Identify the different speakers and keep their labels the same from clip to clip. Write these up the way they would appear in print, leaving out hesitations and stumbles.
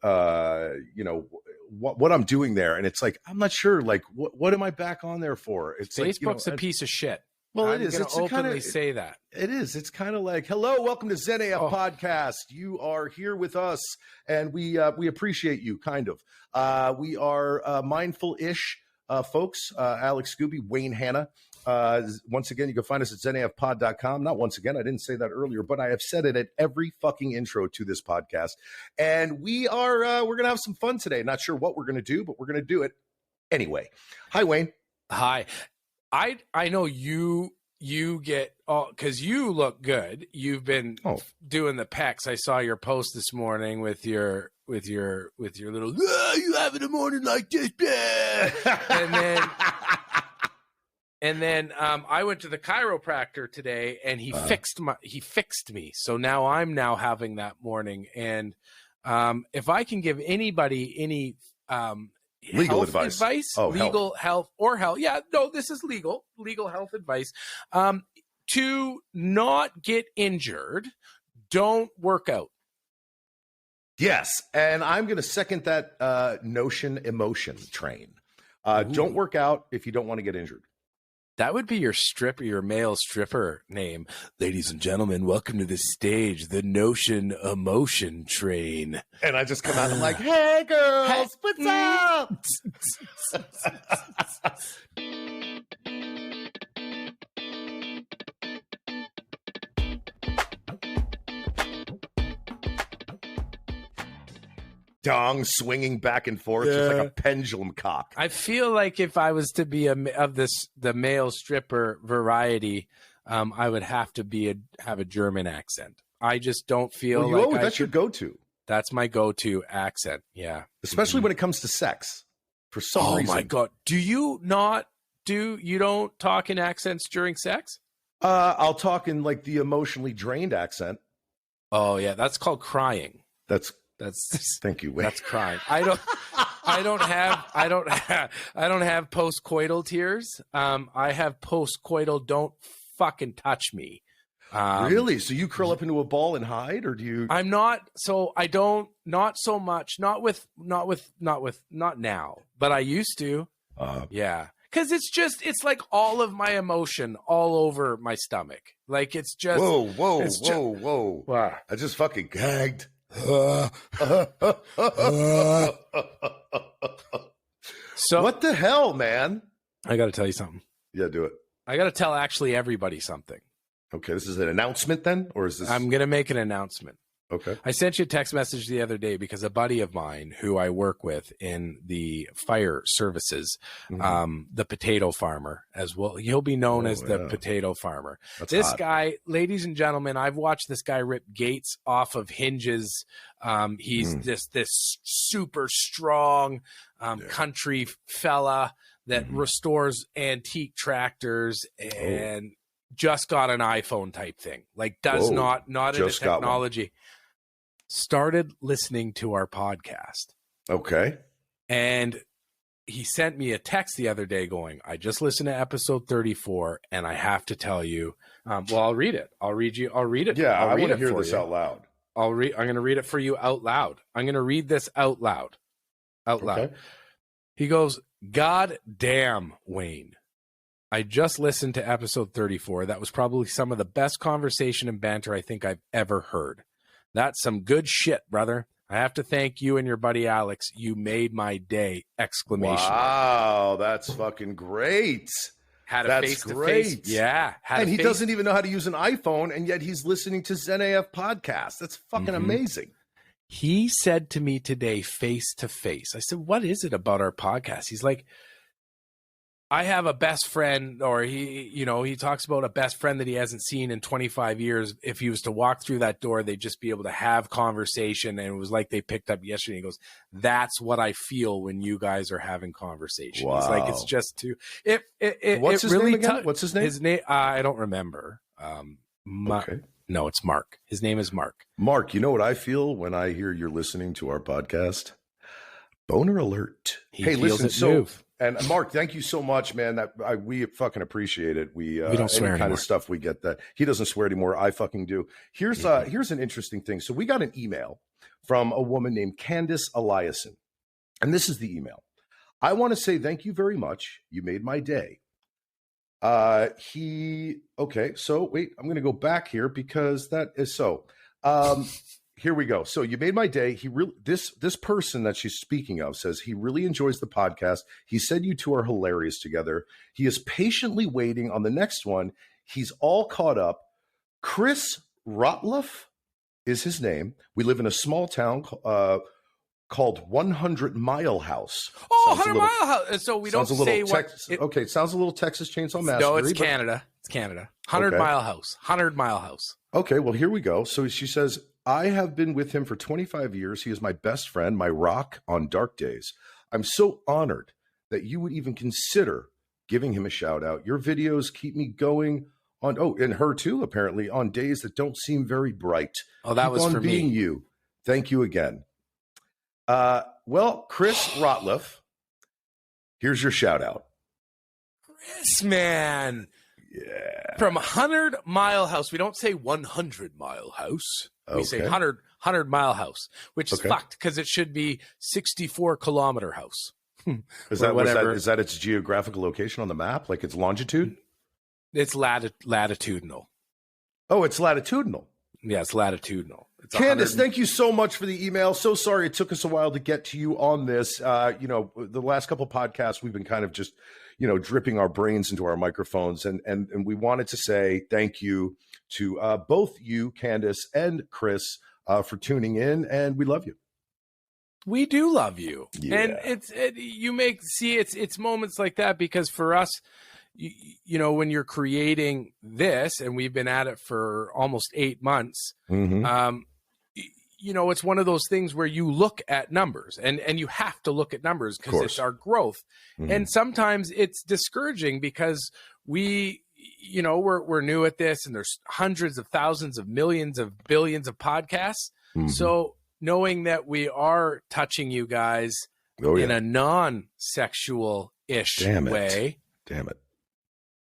Speaker 1: you know, what I'm doing there. And it's like, I'm not sure, like, what am I back on there for? It's
Speaker 2: Facebook's
Speaker 1: like,
Speaker 2: a piece of shit.
Speaker 1: Well,
Speaker 2: I'm
Speaker 1: it is.
Speaker 2: It's openly say that.
Speaker 1: It is. It's kind of like, hello, welcome to ZenAF Podcast. You are here with us, and we appreciate you, kind of. We are mindful-ish folks. Alex Skuby, Wayne Hanna. Once again, you can find us at zenafpod.com. Not once again, I didn't say that earlier, but I have said it at every fucking intro to this podcast. And we're going to have some fun today. Not sure what we're going to do, but we're going to do it anyway. Hi, Wayne.
Speaker 2: Hi. I know you get because you look good. You've been doing the pecs. I saw your post this morning with your little you have in the morning like this, and then I went to the chiropractor today, and he fixed me. So now I'm having that morning, and if I can give anybody any
Speaker 1: legal advice,
Speaker 2: legal health or health. Yeah, no, this is legal health advice. To not get injured, don't work out. Yes.
Speaker 1: And I'm going to second that emotion train. Don't work out if you don't want to get injured.
Speaker 2: That would be your male stripper name. Ladies and gentlemen, welcome to the stage, the Notion Emotion Train.
Speaker 1: And I just come out and I'm like, hey, girls, what's up? Dong swinging back and forth just like a pendulum cock.
Speaker 2: I feel like if I was to be the male stripper variety, I would have to have a German accent. I just don't feel
Speaker 1: that's your go-to.
Speaker 2: That's my go-to accent. Yeah,
Speaker 1: especially when it comes to sex. For some reason.
Speaker 2: Oh my god, you don't talk in accents during sex?
Speaker 1: I'll talk in like the emotionally drained accent.
Speaker 2: Oh yeah, that's called crying.
Speaker 1: That's thank you, Wayne.
Speaker 2: That's crying. I don't have post-coital tears. I have post-coital don't fucking touch me.
Speaker 1: Really? So you curl up into a ball and hide, or do you?
Speaker 2: I'm not. So I don't. Not so much. Not now. But I used to. Yeah. Because it's like all of my emotion all over my stomach. Like it's just.
Speaker 1: Whoa! Wow. I just fucking gagged.
Speaker 2: So
Speaker 1: what the hell, man?
Speaker 2: I got to tell you something.
Speaker 1: Yeah, do it.
Speaker 2: I got to tell actually everybody something.
Speaker 1: Okay, this is an announcement then, or is this?
Speaker 2: I'm gonna make an announcement.
Speaker 1: Okay.
Speaker 2: I sent you a text message the other day because a buddy of mine who I work with in the fire services, the potato farmer as well. He'll be known as the potato farmer. This guy, ladies and gentlemen, I've watched this guy rip gates off of hinges. He's this super strong country fella that restores antique tractors and just got an iPhone type thing. Like not into technology. Started listening to our podcast.
Speaker 1: Okay.
Speaker 2: And he sent me a text the other day going, I just listened to episode 34 and I have to tell you, I'll read it. I'll read it.
Speaker 1: Yeah, I want to
Speaker 2: hear
Speaker 1: this out loud.
Speaker 2: I'm going to read it for you out loud. I'm going to read this out loud.
Speaker 1: Okay.
Speaker 2: He goes, God damn, Wayne. I just listened to episode 34. That was probably some of the best conversation and banter I think I've ever heard. That's some good shit, brother. I have to thank you and your buddy Alex. You made my day! !
Speaker 1: Wow, that's fucking great.
Speaker 2: Had a face-to-face. Yeah.
Speaker 1: And he doesn't even know how to use an iPhone, and yet he's listening to ZenAF podcast. That's fucking amazing.
Speaker 2: He said to me today, face-to-face. I said, what is it about our podcast? He's like, I have a best friend, or he talks about a best friend that he hasn't seen in 25 years. If he was to walk through that door, they'd just be able to have conversation. And it was like they picked up yesterday. He goes, that's what I feel when you guys are having conversation.
Speaker 1: Wow.
Speaker 2: He's like, it's just too,
Speaker 1: what's his name again? What's his name?
Speaker 2: His name, I don't remember.
Speaker 1: Okay.
Speaker 2: No, it's Mark. His name is Mark.
Speaker 1: Mark, you know what I feel when I hear you're listening to our podcast? Boner alert.
Speaker 2: Hey, listen, move.
Speaker 1: And Mark, thank you so much, man. We fucking appreciate it. We
Speaker 2: don't swear
Speaker 1: any kind
Speaker 2: anymore.
Speaker 1: of stuff we get that he doesn't swear anymore. I fucking do. Here's an interesting thing. So we got an email from a woman named Candace Eliason. And this is the email. I want to say thank you very much. You made my day. Okay, so wait, I'm going to go back here because that is so. Here we go. So you made my day. This person that she's speaking of says he really enjoys the podcast. He said you two are hilarious together. He is patiently waiting on the next one. He's all caught up. Chris Rotluff is his name. We live in a small town called 100 Mile House.
Speaker 2: Oh, 100 Mile House. So we don't say what.
Speaker 1: Okay, it sounds a little Texas Chainsaw Massacre.
Speaker 2: No, it's Canada. It's Canada. 100 Mile House. 100 Mile House.
Speaker 1: Okay, well, here we go. So she says, I have been with him for 25 years. He is my best friend, my rock on dark days. I'm so honored that you would even consider giving him a shout out. Your videos keep me going on, and her too, apparently, on days that don't seem very bright.
Speaker 2: Oh, that was for me.
Speaker 1: Being you. Thank you again. Well, Chris Rotluff, here's your shout out.
Speaker 2: Chris, man.
Speaker 1: Yeah.
Speaker 2: From 100 Mile House. We don't say 100 Mile House. We say 100 Mile House, which is fucked because it should be 64 kilometer house.
Speaker 1: Is that its geographical location on the map? Like its longitude?
Speaker 2: It's latitudinal.
Speaker 1: Oh, it's latitudinal.
Speaker 2: Yeah, it's latitudinal. It's
Speaker 1: Candace, thank you so much for the email. So sorry it took us a while to get to you on this. The last couple podcasts, we've been kind of just, dripping our brains into our microphones. And we wanted to say thank you to both you, Candace, and Chris for tuning in. And we love you.
Speaker 2: We do love you.
Speaker 1: Yeah.
Speaker 2: And it's moments like that because for us, when you're creating this, and we've been at it for almost 8 months, it's one of those things where you look at numbers and you have to look at numbers because it's our growth. And sometimes it's discouraging because we're new at this and there's hundreds of thousands of millions of billions of podcasts. So knowing that we are touching you guys in a non-sexual-ish way.
Speaker 1: Damn it.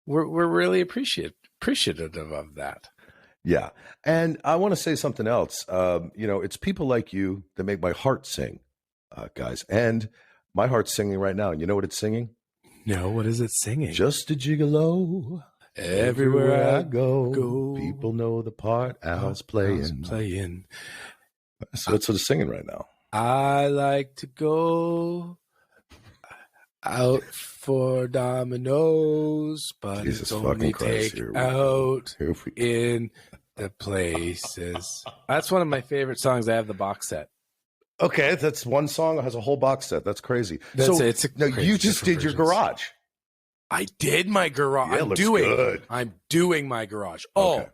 Speaker 2: We're really appreciative of that.
Speaker 1: Yeah. And I want to say something else. It's people like you that make my heart sing, guys. And my heart's singing right now. And you know what it's singing?
Speaker 2: No, what is it singing?
Speaker 1: Just a gigolo. Everywhere I go. People know the part Al's playing. So that's what it's singing right now.
Speaker 2: I like to go out for dominoes, but it's only take out in the places. That's one of my favorite songs. I have the box set.
Speaker 1: Okay, that's one song that has a whole box set. That's crazy.
Speaker 2: You
Speaker 1: just did your garage.
Speaker 2: I did my garage.
Speaker 1: Yeah,
Speaker 2: I'm doing my garage.
Speaker 1: Okay.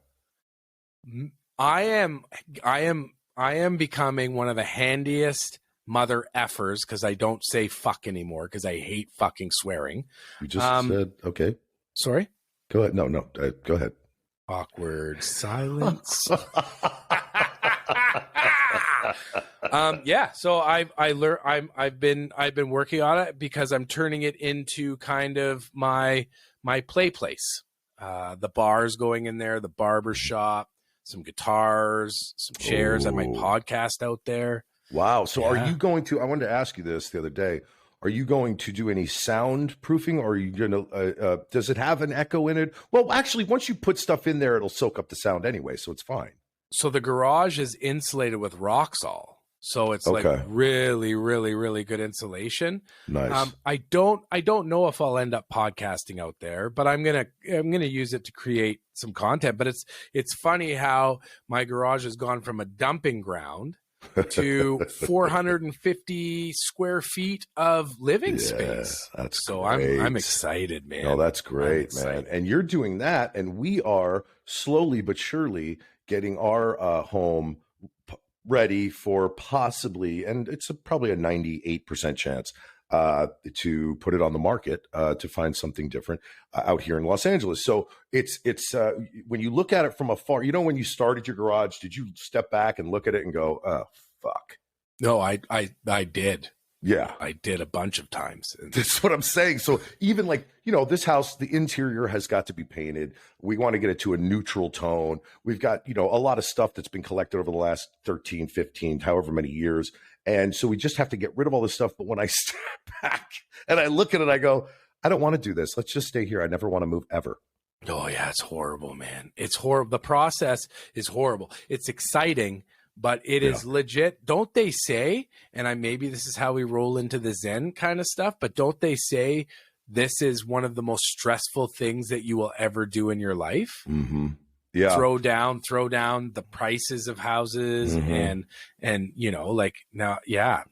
Speaker 2: I am becoming one of the handiest mother effers because I don't say fuck anymore because I hate fucking swearing.
Speaker 1: You just said, okay.
Speaker 2: Sorry?
Speaker 1: Go ahead. No, go ahead.
Speaker 2: Awkward silence. So I've been working on it because I'm turning it into kind of my play place. The bar's going in there, the barber shop, some guitars, some chairs. I might podcast out there.
Speaker 1: Wow. So are you going to, I wanted to ask you this the other day. Are you going to do any soundproofing or are you going to, does it have an echo in it? Well, actually, once you put stuff in there, it'll soak up the sound anyway. So it's fine.
Speaker 2: So the garage is insulated with Roxol. So it's like really, really, really good insulation.
Speaker 1: Nice.
Speaker 2: I don't know if I'll end up podcasting out there, but I'm gonna use it to create some content. But it's funny how my garage has gone from a dumping ground to 450 square feet of living space.
Speaker 1: That's
Speaker 2: so
Speaker 1: great.
Speaker 2: I'm excited, man.
Speaker 1: Oh, that's great, man. And you're doing that, and we are slowly but surely getting our home ready for possibly, and it's probably a 98% chance to put it on the market to find something different out here in Los Angeles. So it's when you look at it from afar, when you started your garage, did you step back and look at it and go, oh, fuck?
Speaker 2: No, I did.
Speaker 1: Yeah.
Speaker 2: I did a bunch of times.
Speaker 1: That's what I'm saying. So even like, this house, the interior has got to be painted. We want to get it to a neutral tone. We've got, a lot of stuff that's been collected over the last 13, 15, however many years. And so we just have to get rid of all this stuff. But when I step back and I look at it, I go, I don't want to do this. Let's just stay here. I never want to move ever.
Speaker 2: Oh, yeah. It's horrible, man. It's horrible. The process is horrible. It's exciting, but it is legit. Don't they say, and maybe this is how we roll into the Zen kind of stuff, but don't they say this is one of the most stressful things that you will ever do in your life?
Speaker 1: Mm-hmm. Yeah.
Speaker 2: Throw down the prices of houses and like now. Yeah.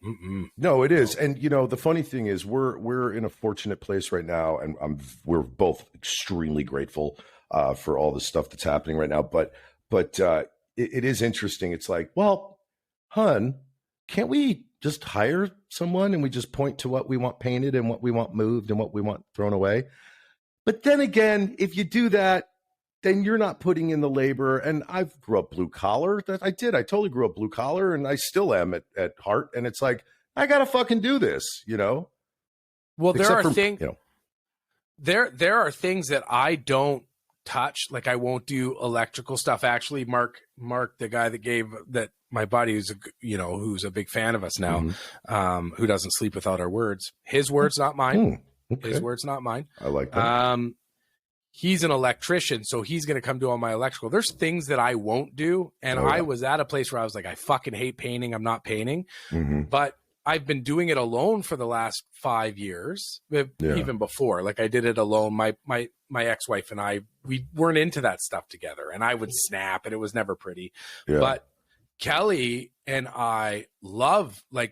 Speaker 1: No, it is. And, the funny thing is we're in a fortunate place right now, and we're both extremely grateful for all the stuff that's happening right now. But it is interesting. It's like, well, hun, can't we just hire someone and we just point to what we want painted and what we want moved and what we want thrown away? But then again, if you do that, then you're not putting in the labor. And I've grew up blue collar. I totally grew up blue collar, and I still am at heart. And it's like, I got to fucking do this, Well,
Speaker 2: there are things, there are things that I don't touch. Like I won't do electrical stuff. Actually, Mark, the guy that my buddy who's a big fan of us now, who doesn't sleep without our words. His words, not mine. Okay. His words, not mine.
Speaker 1: I like that.
Speaker 2: He's an electrician, so he's going to come do all my electrical. There's things that I won't do. And I was at a place where I was like, I fucking hate painting. I'm not painting. But I've been doing it alone for the last 5 years, even before. Like I did it alone. My ex-wife and I, we weren't into that stuff together, and I would snap, and it was never pretty. Yeah. But Kelly and I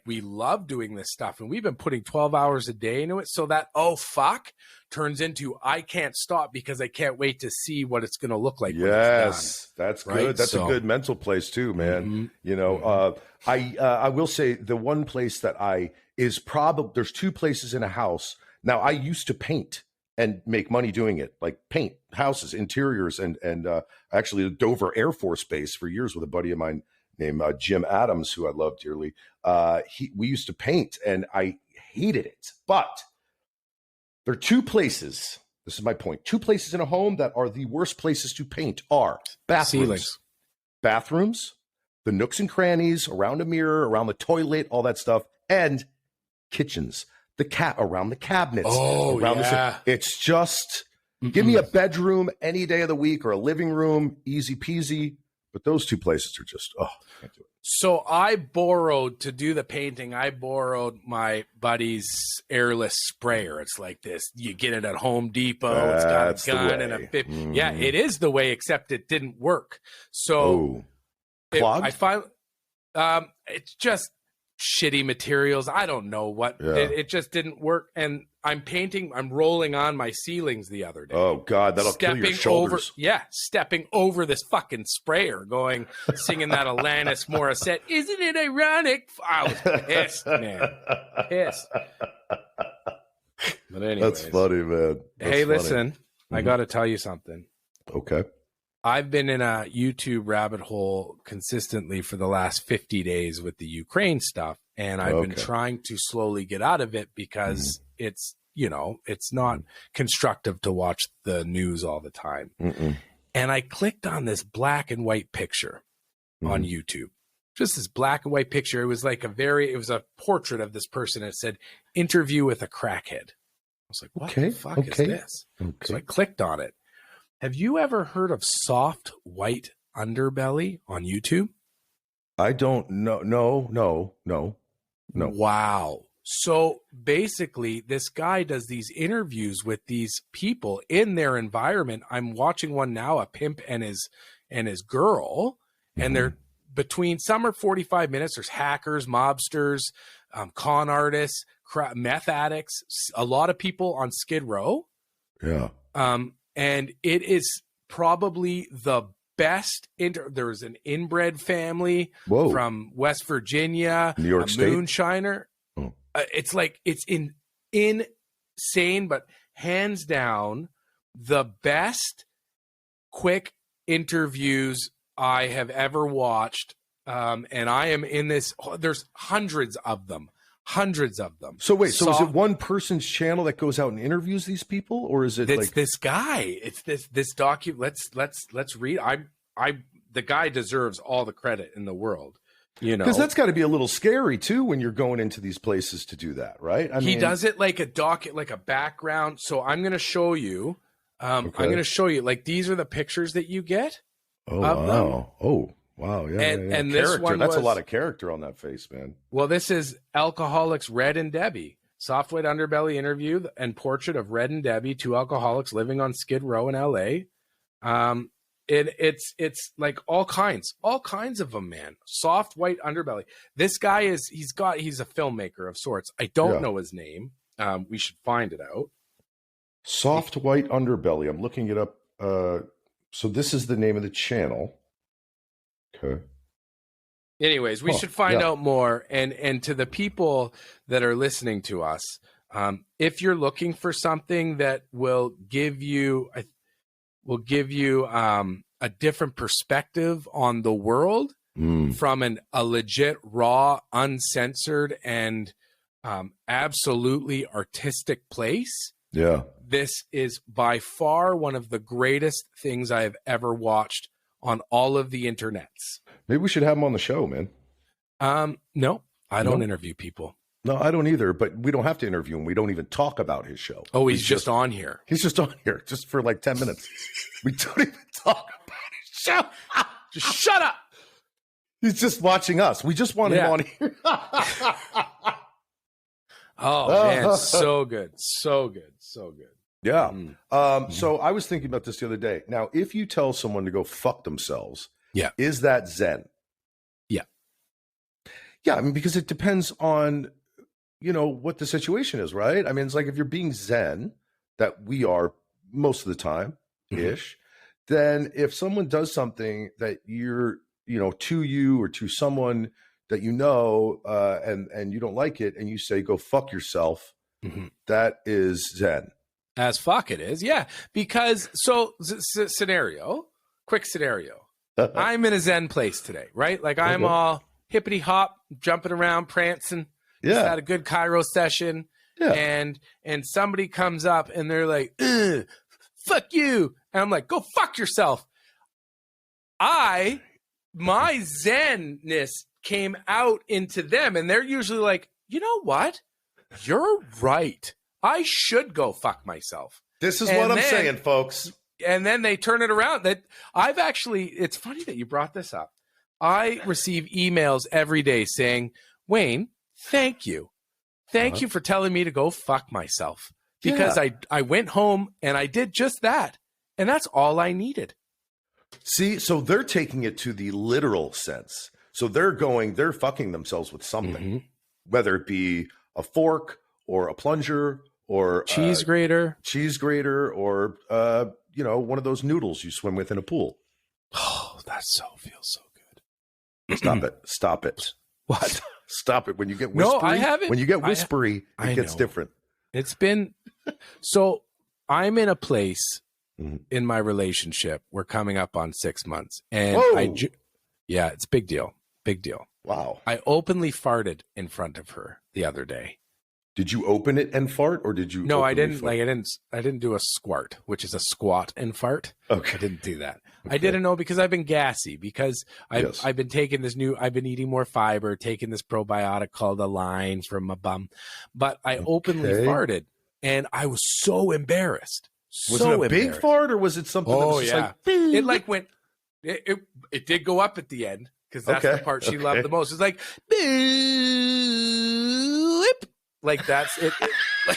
Speaker 2: we love doing this stuff, and we've been putting 12 hours a day into it. So that, turns into, I can't stop because I can't wait to see what it's going to look like.
Speaker 1: Yes, that's right? Good. That's a good mental place too, man. I will say the one place that there's two places in a house. Now, I used to paint and make money doing it, like paint houses, interiors, and actually Dover Air Force Base for years with a buddy of mine named Jim Adams, who I love dearly. We used to paint, and I hated it. But there are two places, this is my point, two places in a home that are the worst places to paint are bathrooms, the nooks and crannies, around a mirror, around the toilet, all that stuff, and kitchens, around the cabinets. It's just, give me a bedroom any day of the week or a living room, easy peasy. But those two places are just, can't do it.
Speaker 2: So to do the painting, I borrowed my buddy's airless sprayer. It's like this. You get it at Home Depot. It's got a gun and a bit. Yeah, it is the way, except it didn't work. So
Speaker 1: clogged?
Speaker 2: I finally, it's just shitty materials. I don't know what. It just didn't work. And I'm rolling on my ceilings the other day.
Speaker 1: Oh God, that'll kill your shoulders.
Speaker 2: Stepping over this fucking sprayer, singing that Alanis Morissette. Isn't it ironic? I was pissed, man. Pissed. But anyways,
Speaker 1: that's funny, man.
Speaker 2: Listen, I got to tell you something.
Speaker 1: Okay.
Speaker 2: I've been in a YouTube rabbit hole consistently for the last 50 days with the Ukraine stuff. And I've been trying to slowly get out of it because it's not constructive to watch the news all the time. And I clicked on this black and white picture on YouTube, just this black and white picture. It was like it was a portrait of this person. It said, "Interview with a crackhead." I was like, what the fuck is this? So I clicked on it. Have you ever heard of soft white underbelly on YouTube?
Speaker 1: I don't know. No.
Speaker 2: Wow. So basically, this guy does these interviews with these people in their environment. I'm watching one now, a pimp and his girl, and they're between, some are 45 minutes. There's hackers, mobsters, con artists, meth addicts, a lot of people on Skid Row.
Speaker 1: Yeah.
Speaker 2: And it is probably the best. There's an inbred family from West Virginia,
Speaker 1: New York State,
Speaker 2: moonshiner. It's like, it's insane, but hands down, the best quick interviews I have ever watched. And I am in this, there's hundreds of them. Hundreds of them.
Speaker 1: So wait, so is it one person's channel that goes out and interviews these people, or is it like
Speaker 2: this guy? It's this document. Let's read. The guy deserves all the credit in the world. You know,
Speaker 1: because that's got to be a little scary too when you're going into these places to do that, right?
Speaker 2: He does it like a background. So I'm going to show you. I'm going to show you. Like, these are the pictures that you get.
Speaker 1: Oh wow! Them. Oh wow! Yeah,
Speaker 2: and
Speaker 1: this
Speaker 2: one
Speaker 1: that's a lot of character on that face, man.
Speaker 2: Well, this is Alcoholics Red and Debbie. Soft White Underbelly interview and portrait of Red and Debbie, two alcoholics living on Skid Row in L.A. It's like all kinds of them, man. Soft White Underbelly. This guy he's a filmmaker of sorts. I don't know his name. We should find it out.
Speaker 1: Soft White Underbelly. I'm looking it up. So this is the name of the channel. Okay.
Speaker 2: Anyways, we should find out more. And to the people that are listening to us, if you're looking for something that will give you a different perspective on the world from a legit, raw, uncensored, and absolutely artistic place.
Speaker 1: Yeah.
Speaker 2: This is by far one of the greatest things I have ever watched on all of the internets.
Speaker 1: Maybe we should have him on the show, man.
Speaker 2: No, I don't interview people.
Speaker 1: No, I don't either, but we don't have to interview him. We don't even talk about his show.
Speaker 2: Oh, he's just on here.
Speaker 1: He's just on here just for like 10 minutes. We don't even talk about his show.
Speaker 2: Just shut up.
Speaker 1: He's just watching us. We just want him on here.
Speaker 2: Oh, man, so good. So good. So good.
Speaker 1: Yeah. So I was thinking about this the other day. Now, if you tell someone to go fuck themselves, is that Zen?
Speaker 2: Yeah.
Speaker 1: Yeah, I mean, because it depends on, what the situation is, right? I mean, it's like if you're being Zen, that we are most of the time-ish, then if someone does something that you're, to you or to someone that and you don't like it, and you say, go fuck yourself, that is Zen.
Speaker 2: As fuck it is, yeah. Because, quick scenario. I'm in a Zen place today, right? Like, I'm all hippity hop, jumping around, prancing. Just had a good Cairo session. Yeah. And somebody comes up and they're like, fuck you. And I'm like, go fuck yourself. My Zenness came out into them, and they're usually like, you know what? You're right. I should go fuck myself.
Speaker 1: This is what I'm saying, folks.
Speaker 2: And then they turn it around. It's funny that you brought this up. I receive emails every day saying, Wayne, thank you. Thank you for telling me to go fuck myself. Because I went home and I did just that. And that's all I needed.
Speaker 1: See, so they're taking it to the literal sense. So they're fucking themselves with something, whether it be a fork or a plunger or
Speaker 2: cheese grater,
Speaker 1: or, one of those noodles you swim with in a pool.
Speaker 2: Oh, that feels so good.
Speaker 1: Stop it.
Speaker 2: What?
Speaker 1: Stop it. When you get whispery,
Speaker 2: I haven't.
Speaker 1: When you get whispery, it gets different.
Speaker 2: It's been, so I'm in a place in my relationship. We're coming up on 6 months, and it's big deal. Big deal.
Speaker 1: Wow.
Speaker 2: I openly farted in front of her the other day.
Speaker 1: Did you open it and fart, or did you?
Speaker 2: No, I didn't. Fart? I didn't do a squart, which is a squat and fart.
Speaker 1: Okay.
Speaker 2: I didn't do that. Okay. I didn't know because I've been gassy, because I've been taking I've been eating more fiber, taking this probiotic called Align from my bum. But I openly farted, and I was so embarrassed.
Speaker 1: Was it a big fart, or was it something that was just like,
Speaker 2: it like went, it did go up at the end, because that's the part she loved the most. It's like, beep. Like, that's it. Like,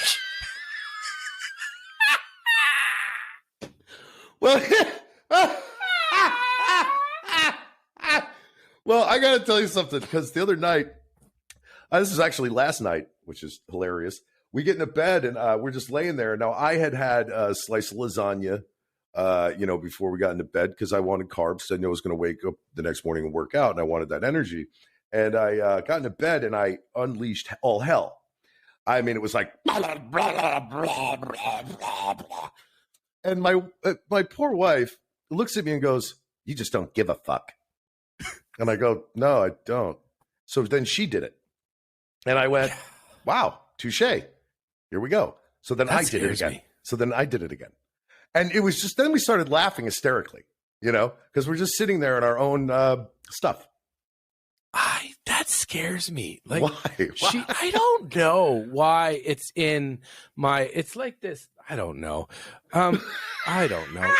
Speaker 1: well, I got to tell you something, because the other night, this is actually last night, which is hilarious. We get into bed, and we're just laying there. Now, I had a slice of lasagna, before we got into bed, because I wanted carbs. I knew I was going to wake up the next morning and work out, and I wanted that energy. And I got into bed, and I unleashed all hell. I mean, it was like, and my poor wife looks at me and goes, "You just don't give a fuck." And I go, "No, I don't." So then she did it, and I went, wow, touche. Here we go. So then I did it again. And it was just, then we started laughing hysterically, because we're just sitting there in our own stuff.
Speaker 2: That scares me. Like,
Speaker 1: why?
Speaker 2: I don't know why it's in it's like this. I don't know. I don't know.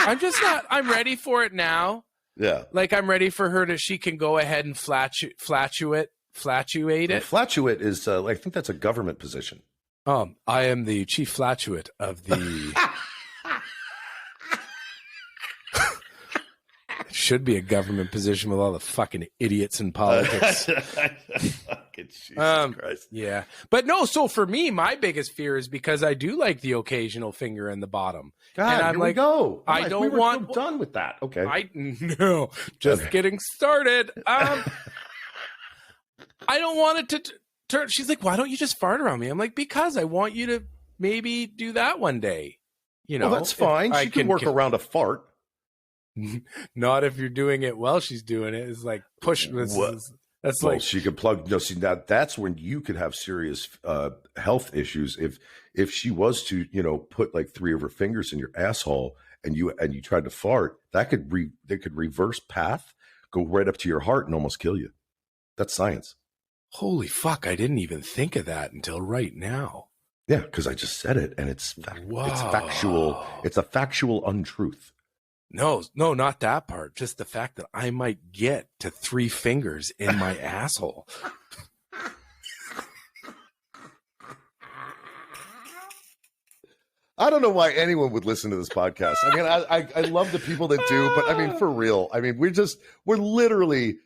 Speaker 2: I'm ready for it now.
Speaker 1: Yeah.
Speaker 2: Like, I'm ready for her she can go ahead and flatulate it.
Speaker 1: Flatulate is, I think that's a government position.
Speaker 2: I am the chief flatulate of the. Should be a government position with all the fucking idiots in politics.
Speaker 1: Jesus Christ.
Speaker 2: Yeah. But no, so for me, my biggest fear is because I do like the occasional finger in the bottom.
Speaker 1: God,
Speaker 2: and I'm
Speaker 1: here we go.
Speaker 2: I don't want
Speaker 1: done with that. Okay.
Speaker 2: No, just getting started. I don't want it to turn. She's like, why don't you just fart around me? I'm like, because I want you to maybe do that one day.
Speaker 1: Well, that's fine. She can work around a fart.
Speaker 2: Not if you're doing it while she's doing it. It's like push. That's like
Speaker 1: she could plug. No, see that's when you could have serious health issues if she was to put like 3 of her fingers in your asshole and you tried to fart. They could reverse path, go right up to your heart and almost kill you. That's science.
Speaker 2: Holy fuck! I didn't even think of that until right now.
Speaker 1: Yeah, because I just said it, and it's factual. It's a factual untruth.
Speaker 2: No, not that part. Just the fact that I might get to 3 fingers in my asshole.
Speaker 1: I don't know why anyone would listen to this podcast. I mean, I love the people that do, but I mean, for real. I mean, we're literally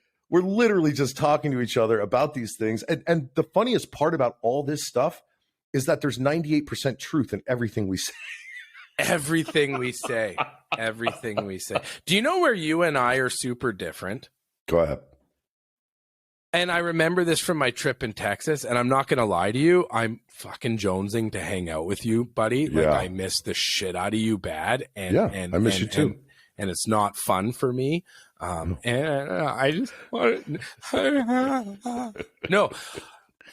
Speaker 1: just talking to each other about these things. And the funniest part about all this stuff is that there's 98% truth in everything we say.
Speaker 2: Everything we say. Do you know where you and I are super different?
Speaker 1: Go ahead.
Speaker 2: And I remember this from my trip in Texas, and I'm not going to lie to you. I'm fucking jonesing to hang out with you, buddy. Like, I miss the shit out of you bad. And
Speaker 1: I miss you too.
Speaker 2: And it's not fun for me. And I just want no.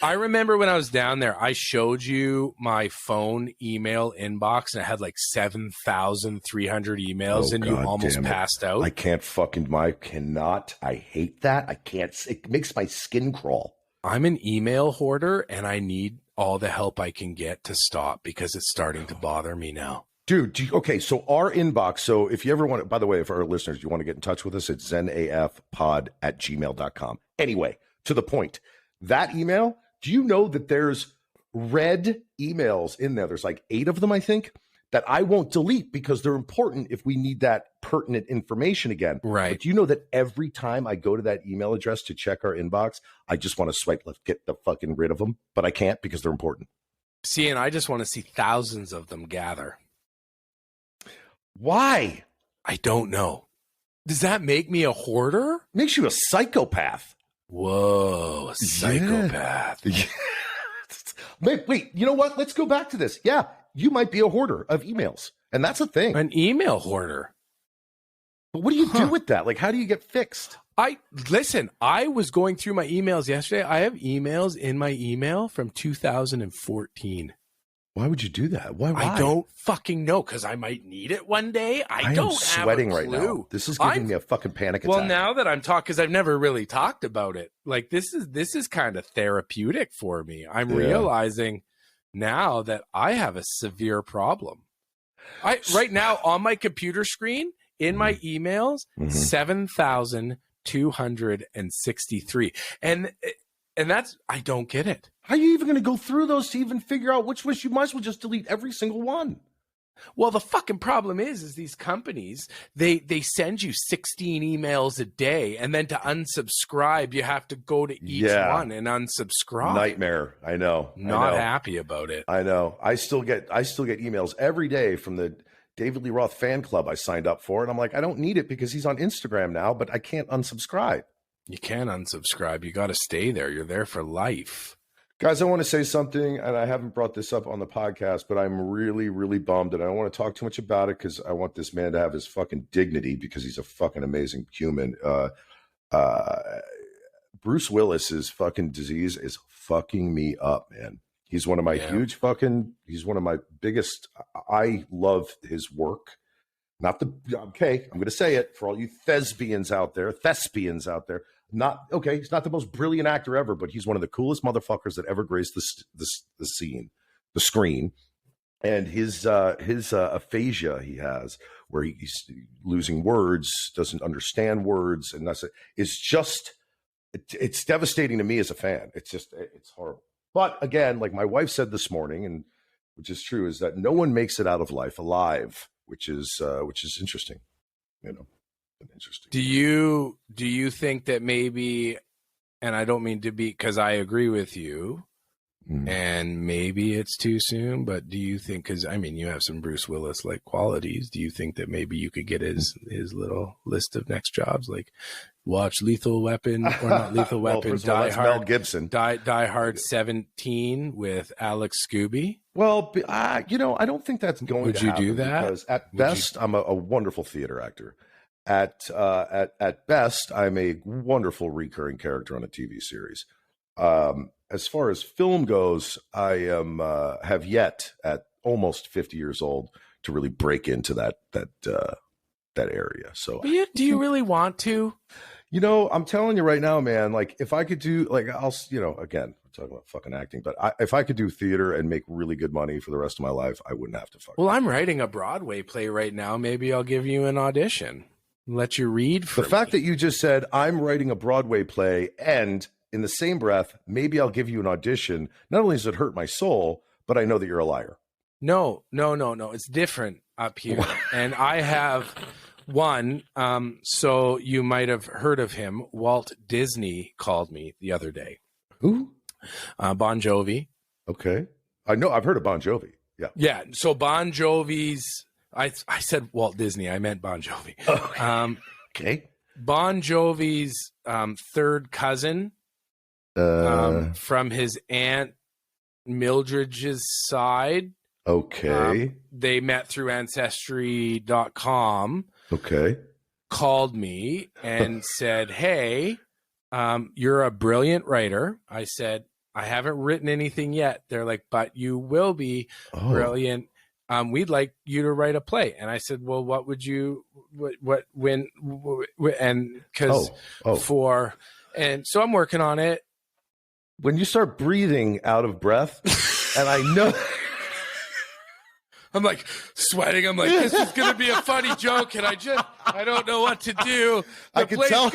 Speaker 2: I remember when I was down there, I showed you my phone email inbox, and it had like 7,300 emails, and you almost passed out.
Speaker 1: I cannot. I hate that. I can't. It makes my skin crawl.
Speaker 2: I'm an email hoarder, and I need all the help I can get to stop because it's starting to bother me now.
Speaker 1: Dude, okay, so our inbox, so if you ever want to, by the way, if our listeners, you want to get in touch with us, it's zenafpod@gmail.com. Anyway, to the point, that email, do you know that there's red emails in there? There's like 8 of them, I think, that I won't delete because they're important if we need that pertinent information again.
Speaker 2: Right.
Speaker 1: But do you know that every time I go to that email address to check our inbox, I just want to swipe left, get the fucking rid of them, but I can't because they're important.
Speaker 2: See, and I just want to see thousands of them gather.
Speaker 1: Why?
Speaker 2: I don't know. Does that make me a hoarder?
Speaker 1: Makes you a psychopath.
Speaker 2: Whoa, a psychopath.
Speaker 1: Yeah. Wait, you know what? Let's go back to this. Yeah, you might be a hoarder of emails, and that's a thing.
Speaker 2: An email hoarder.
Speaker 1: But what do you do with that? Like, how do you get fixed?
Speaker 2: I was going through my emails yesterday. I have emails in my email from 2014.
Speaker 1: Why would you do that? Why?
Speaker 2: I don't fucking know, because I might need it one day. I don't
Speaker 1: am sweating
Speaker 2: have a clue.
Speaker 1: Right now. This is giving me a fucking panic attack.
Speaker 2: Well, now that I'm talking, because I've never really talked about it. Like, this is kind of therapeutic for me. I'm realizing now that I have a severe problem. Right now on my computer screen in my emails, 7,263, and that's, I don't get it.
Speaker 1: How are you even going to go through those to even figure out which ones? You might as well just delete every single one.
Speaker 2: Well, the fucking problem is these companies, they send you 16 emails a day, and then to unsubscribe, you have to go to each one and unsubscribe.
Speaker 1: Nightmare. I know.
Speaker 2: Not happy about it.
Speaker 1: I know. I still get emails every day from the David Lee Roth fan club I signed up for, and I'm like, I don't need it because he's on Instagram now, but I can't unsubscribe.
Speaker 2: You can't unsubscribe. You got to stay there. You're there for life.
Speaker 1: Guys, I want to say something, and I haven't brought this up on the podcast, but I'm really, really bummed, and I don't want to talk too much about it because I want this man to have his fucking dignity because he's a fucking amazing human. Bruce Willis's fucking disease is fucking me up, man. He's one of my he's one of my biggest. I love his work. Not the, okay, I'm going to say it for all you thespians out there. Not, okay, he's not the most brilliant actor ever, but he's one of the coolest motherfuckers that ever graced the screen. And his aphasia he has, where he's losing words, doesn't understand words, and is just, it's devastating to me as a fan. It's horrible. But again, like my wife said this morning, and which is true, is that no one makes it out of life alive, which is interesting, interesting.
Speaker 2: Do you think that maybe, and I don't mean to be, because I agree with you, and maybe it's too soon, but do you think, because I mean you have some Bruce Willis like qualities, do you think that maybe you could get his little list of next jobs, like watch Lethal Weapon, or not Lethal Weapon, Die Hard,
Speaker 1: Mel Gibson,
Speaker 2: Die Hard 17 with Alex Skuby?
Speaker 1: Well, I don't think that's going
Speaker 2: to happen. Would you do that?
Speaker 1: Because at best, I'm a wonderful theater actor. At best, I'm a wonderful recurring character on a TV series. As far as film goes, I am have yet, at almost 50 years old, to really break into that area. So,
Speaker 2: do you really want to?
Speaker 1: I'm telling you right now, man, like if I could do, like, again, I'm talking about fucking acting, but if I could do theater and make really good money for the rest of my life, I wouldn't have to
Speaker 2: Well, I'm writing a Broadway play right now. Maybe I'll give you an audition. Let you read for
Speaker 1: the fact that you just said I'm writing a Broadway play, and in the same breath, maybe I'll give you an audition. Not only does it hurt my soul, but I know that you're a liar.
Speaker 2: No. It's different up here. And I have one. So you might have heard of him. Walt Disney called me the other day.
Speaker 1: Who?
Speaker 2: Bon Jovi.
Speaker 1: Okay. I know. I've heard of Bon Jovi. Yeah.
Speaker 2: Yeah. So Bon Jovi's, I said Walt Disney. I meant Bon Jovi.
Speaker 1: Okay.
Speaker 2: Bon Jovi's third cousin from his aunt Mildred's side.
Speaker 1: Okay.
Speaker 2: They met through Ancestry.com.
Speaker 1: Okay.
Speaker 2: Called me and said, hey, you're a brilliant writer. I said, I haven't written anything yet. They're like, but you will be brilliant. We'd like you to write a play. And I said, well, what would you, when, and because and so I'm working on it.
Speaker 1: When you start breathing out of breath, and I know,
Speaker 2: I'm like sweating. I'm like, this is going to be a funny joke. And I don't know what to do.
Speaker 1: I can tell.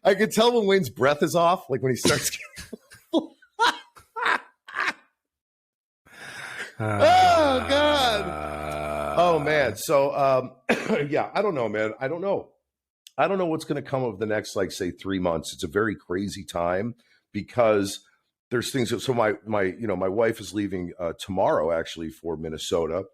Speaker 1: I can tell when Wayne's breath is off, like when he starts. Oh God! Oh man! So yeah, I don't know, man. I don't know what's going to come of the next, like, say, 3 months. It's a very crazy time because there's things. So my wife is leaving tomorrow, actually, for Minnesota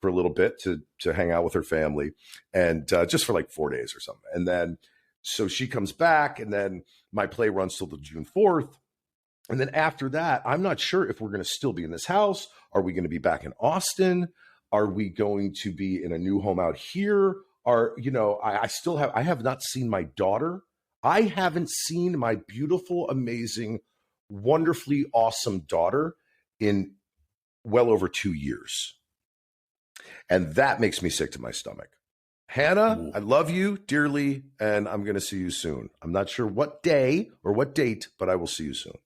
Speaker 1: for a little bit to hang out with her family, and just for like 4 days or something. And then so she comes back, and then my play runs till the June 4th. And then after that, I'm not sure if we're going to still be in this house. Are we going to be back in Austin? Are we going to be in a new home out here? I have not seen my daughter. I haven't seen my beautiful, amazing, wonderfully awesome daughter in well over 2 years. And that makes me sick to my stomach. Hannah, I love you dearly, and I'm going to see you soon. I'm not sure what day or what date, but I will see you soon.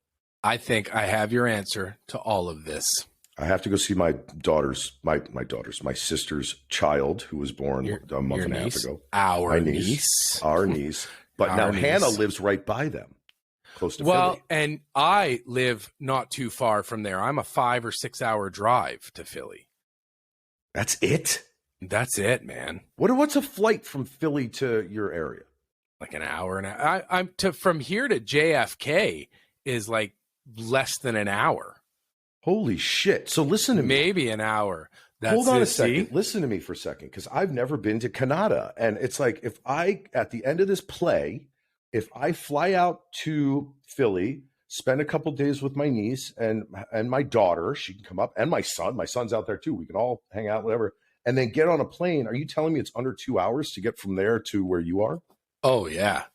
Speaker 2: I think I have your answer to all of this.
Speaker 1: I have to go see my sister's child, who was born a month and a half ago.
Speaker 2: Our niece.
Speaker 1: But now Hannah lives right by them, close to Philly.
Speaker 2: And I live not too far from there. I'm a 5 or 6 hour drive to Philly.
Speaker 1: That's it?
Speaker 2: That's it, man.
Speaker 1: What's a flight from Philly to your area?
Speaker 2: Like an hour and I'm from here to JFK is like less than an hour.
Speaker 1: Holy shit. So listen to me.
Speaker 2: Maybe an hour.
Speaker 1: Hold on a second. Listen to me for a second, because I've never been to Canada. And it's like, if I, at the end of this play, if I fly out to Philly, spend a couple days with my niece and my daughter, she can come up, and my son's out there too. We can all hang out, whatever. And then get on a plane. Are you telling me it's under 2 hours to get from there to where you are?
Speaker 2: Oh, yeah.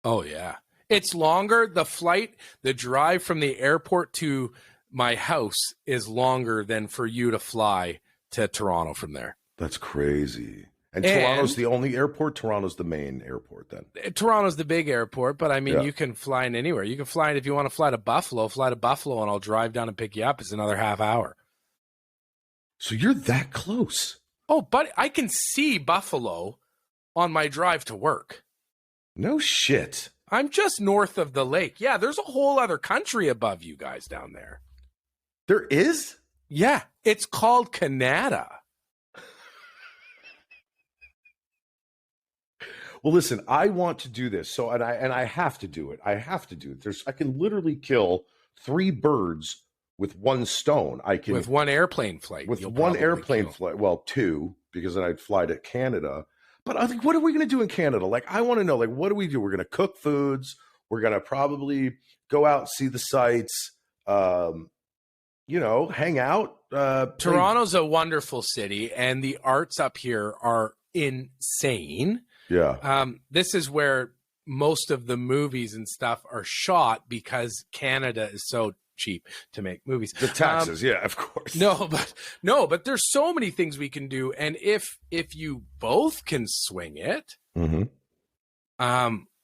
Speaker 2: Oh, yeah. It's longer. The drive from the airport to my house is longer than for you to fly to Toronto from there.
Speaker 1: That's crazy. And Toronto's the only airport? Toronto's the main airport then?
Speaker 2: Toronto's the big airport, but I mean, you can fly in anywhere. You can fly in, if you want to fly to Buffalo, and I'll drive down and pick you up. It's another half hour.
Speaker 1: So you're that close?
Speaker 2: Oh, but I can see Buffalo on my drive to work.
Speaker 1: No shit.
Speaker 2: I'm just north of the lake. Yeah, there's a whole other country above you guys down there.
Speaker 1: There is?
Speaker 2: Yeah, it's called Canada.
Speaker 1: Well, listen, I want to do this. So, and I have to do it. I can literally kill 3 birds with 1 stone. With
Speaker 2: one airplane flight.
Speaker 1: With one airplane flight. Well, 2, because then I'd fly to Canada. But I think, what are we going to do in Canada? Like, I want to know, like, what do we do? We're going to cook foods. We're going to probably go out and see the sights. Hang out.
Speaker 2: Toronto's a wonderful city, and the arts up here are insane.
Speaker 1: Yeah.
Speaker 2: This is where most of the movies and stuff are shot because Canada is so cheap to make movies.
Speaker 1: The taxes, yeah, of course.
Speaker 2: No, but there's so many things we can do, and if you both can swing it,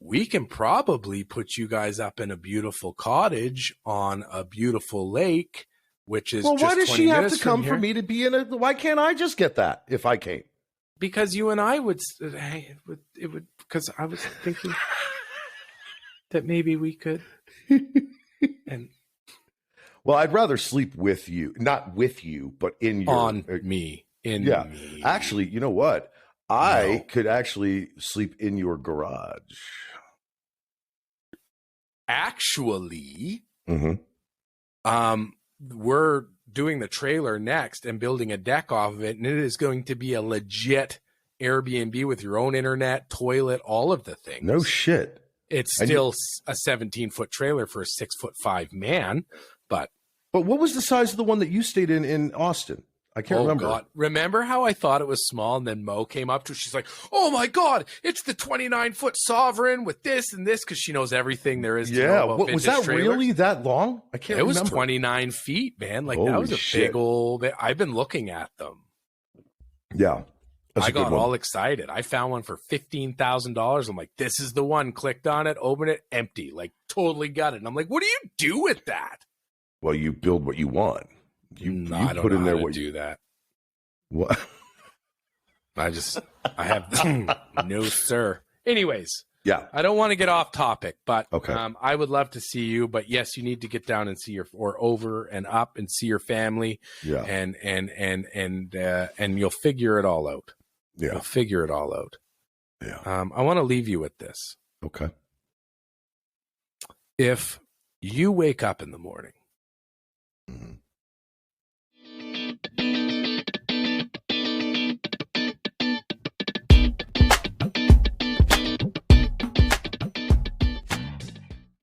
Speaker 2: we can probably put you guys up in a beautiful cottage on a beautiful lake, which is
Speaker 1: why does she have to come
Speaker 2: here.
Speaker 1: For me to be in it? Why can't I just get that if I came?
Speaker 2: Because you and I would, because I was thinking that maybe we could. And
Speaker 1: well, I'd rather sleep with you, not with you, but in your
Speaker 2: me.
Speaker 1: Actually, you know what? I could actually sleep in your garage.
Speaker 2: Actually, we're doing the trailer next and building a deck off of it, and it is going to be a legit Airbnb with your own internet, toilet, all of the things.
Speaker 1: No shit.
Speaker 2: It's still a 17-foot trailer for a 6'5" man, but
Speaker 1: what was the size of the one that you stayed in Austin? I can't remember.
Speaker 2: God. Remember how I thought it was small, and then Mo came up to her. She's like, "Oh my God, it's the 29-foot Sovereign with this and this," because she knows everything there is to know about
Speaker 1: was that
Speaker 2: trailers.
Speaker 1: Really that long? I can't remember.
Speaker 2: It was 29 feet, man. Like,
Speaker 1: holy
Speaker 2: that was a
Speaker 1: shit.
Speaker 2: big old. I've been looking at them.
Speaker 1: Yeah.
Speaker 2: I got all excited. I found one for $15,000. I'm like, this is the one. Clicked on it, opened it, empty. Like, totally got it. And I'm like, what do you do with that?
Speaker 1: Well, you build what you want. You
Speaker 2: I don't
Speaker 1: put
Speaker 2: know
Speaker 1: in there
Speaker 2: how
Speaker 1: what
Speaker 2: to do that.
Speaker 1: What?
Speaker 2: I have no, sir. Anyways.
Speaker 1: Yeah.
Speaker 2: I don't want to get off topic, but
Speaker 1: okay.
Speaker 2: I would love to see you. But yes, you need to get down and see over and up and see your family.
Speaker 1: Yeah.
Speaker 2: And you'll figure it all out.
Speaker 1: Yeah.
Speaker 2: You'll figure it all out.
Speaker 1: Yeah.
Speaker 2: I want to leave you with this.
Speaker 1: Okay.
Speaker 2: If you wake up in the morning